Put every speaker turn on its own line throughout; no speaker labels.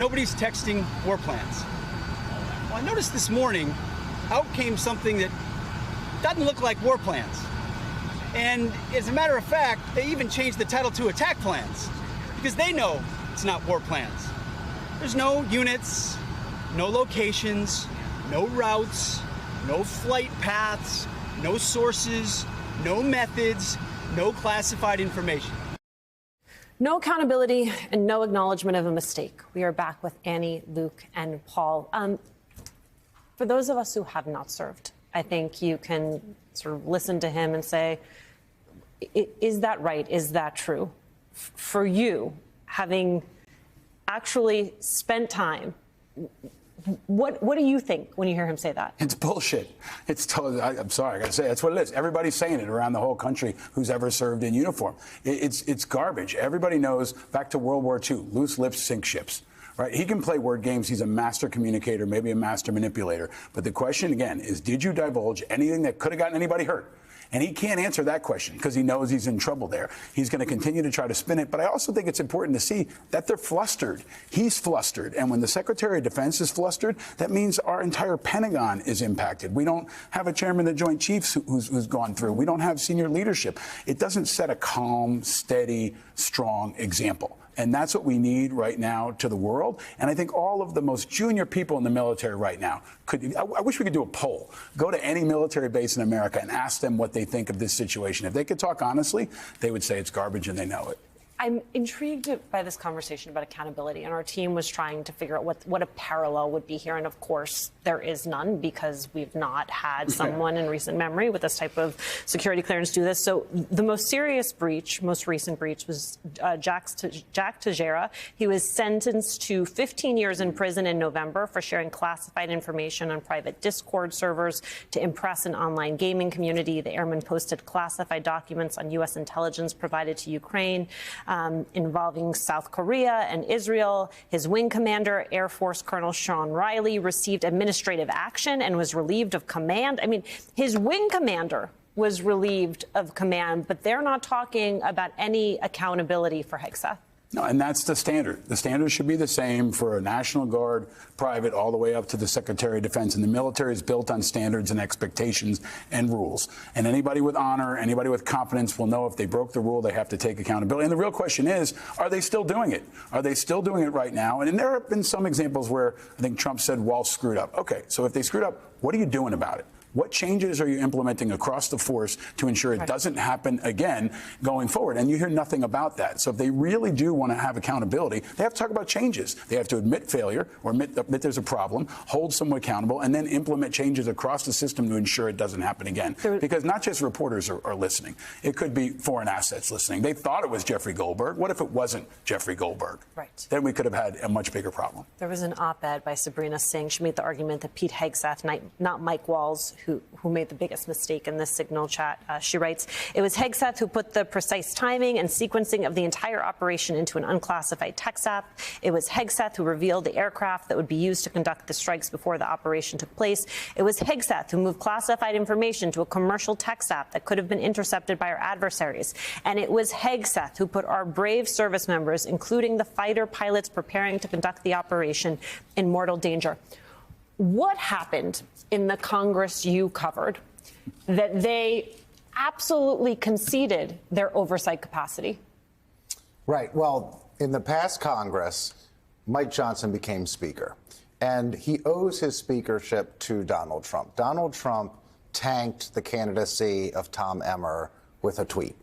Nobody's texting war plans. Well, I noticed this morning, out came something that doesn't look like war plans. And as a matter of fact, they even changed the title to attack plans because they know it's not war plans. There's no units, no locations, no routes, no flight paths, no sources, no methods, no classified information.
No accountability and no acknowledgement of a mistake. We are back with Annie, Luke, and Paul. For those of us who have not served, I think you can sort of listen to him and say, is that right? Is that true? For you, having actually spent time, what do you think when you hear him say that?
It's bullshit. It's totally, I'm sorry, I got to say, that's what it is. Everybody's saying it around the whole country who's ever served in uniform. It's garbage. Everybody knows, back to World War II, loose lips sink ships. Right? He can play word games. He's a master communicator, maybe a master manipulator. But the question, again, is did you divulge anything that could have gotten anybody hurt? And he can't answer that question because he knows he's in trouble there. He's going to continue to try to spin it. But I also think it's important to see that they're flustered. He's flustered. And when the Secretary of Defense is flustered, that means our entire Pentagon is impacted. We don't have a chairman of the Joint Chiefs who's gone through. We don't have senior leadership. It doesn't set a calm, steady, strong example. And that's what we need right now to the world. And I think all of the most junior people in the military right now I wish we could do a poll. Go to any military base in America and ask them what they think of this situation. If they could talk honestly, they would say it's garbage and they know it.
I'm intrigued by this conversation about accountability, and our team was trying to figure out what a parallel would be here. And of course, there is none because we've not had someone in recent memory with this type of security clearance do this. So the most serious breach, most recent breach, was Jack Teixeira. He was sentenced to 15 years in prison in November for sharing classified information on private Discord servers to impress an online gaming community. The airman posted classified documents on U.S. intelligence provided to Ukraine. Involving South Korea and Israel. His wing commander, Air Force Colonel Sean Riley, received administrative action and was relieved of command. I mean, his wing commander was relieved of command, but they're not talking about any accountability for Hegseth.
No, and that's the standard. The standard should be the same for a National Guard private all the way up to the Secretary of Defense. And the military is built on standards and expectations and rules. And anybody with honor, anybody with competence will know if they broke the rule, they have to take accountability. And the real question is, are they still doing it? Are they still doing it right now? And there have been some examples where I think Trump said Walsh screwed up. OK, so if they screwed up, what are you doing about it? What changes are you implementing across the force to ensure it doesn't happen again going forward? And you hear nothing about that. So if they really do want to have accountability, they have to talk about changes. They have to admit failure or admit there's a problem, hold someone accountable, and then implement changes across the system to ensure it doesn't happen again. Because not just reporters are listening. It could be foreign assets listening. They thought it was Jeffrey Goldberg. What if it wasn't Jeffrey Goldberg?
Right.
Then we could have had a much bigger problem.
There was an op-ed by Sabrina Singh. She made the argument that Pete Hegseth, not Mike Walls, who made the biggest mistake in this Signal chat. She writes, it was Hegseth who put the precise timing and sequencing of the entire operation into an unclassified text app. It was Hegseth who revealed the aircraft that would be used to conduct the strikes before the operation took place. It was Hegseth who moved classified information to a commercial text app that could have been intercepted by our adversaries. And it was Hegseth who put our brave service members, including the fighter pilots preparing to conduct the operation, in mortal danger. What happened in the Congress you covered that they absolutely conceded their oversight capacity?
Right. Well, in the past Congress, Mike Johnson became Speaker, and he owes his speakership to Donald Trump. Donald Trump tanked the candidacy of Tom Emmer with a tweet.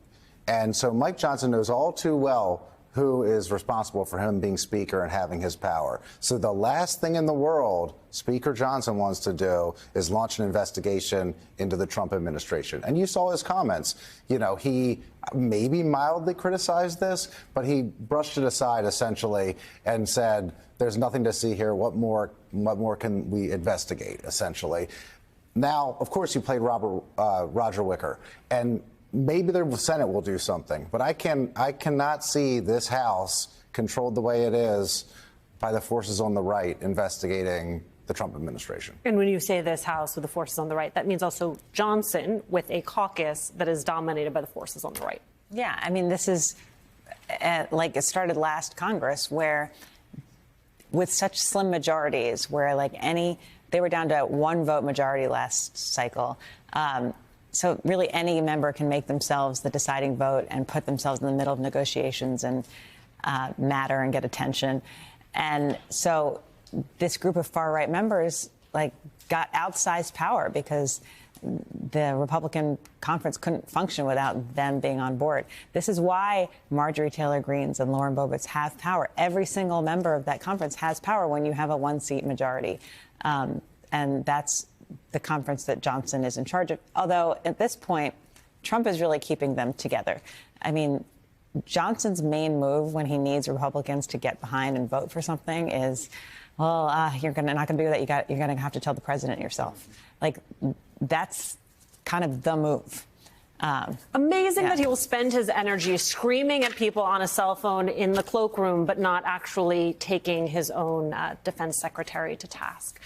And so Mike Johnson knows all too well who is responsible for him being Speaker and having his power. So the last thing in the world Speaker Johnson wants to do is launch an investigation into the Trump administration. And you saw his comments. You know, he maybe mildly criticized this, but he brushed it aside essentially and said, there's nothing to see here. What more can we investigate, essentially? Now, of course, you played Roger Wicker, and maybe the Senate will do something, but I cannot see this House controlled the way it is by the forces on the right investigating the Trump administration.
And when you say this House with the forces on the right, that means also Johnson with a caucus that is dominated by the forces on the right.
Yeah, I mean, this is like it started last Congress, where with such slim majorities, where they were down to 1 vote majority last cycle. So really any member can make themselves the deciding vote and put themselves in the middle of negotiations and matter and get attention. And so this group of far-right members got outsized power because the Republican conference couldn't function without them being on board. This is why Marjorie Taylor Greene and Lauren Boebert have power. Every single member of that conference has power when you have a 1-seat majority. And that's the conference that Johnson is in charge of. Although at this point, Trump is really keeping them together. I mean, Johnson's main move when he needs Republicans to get behind and vote for something is, well, you're not going to do that. You're going to have to tell the president yourself. That's kind of the move.
Amazing that he will spend his energy screaming at people on a cell phone in the cloakroom, but not actually taking his own defense secretary to task.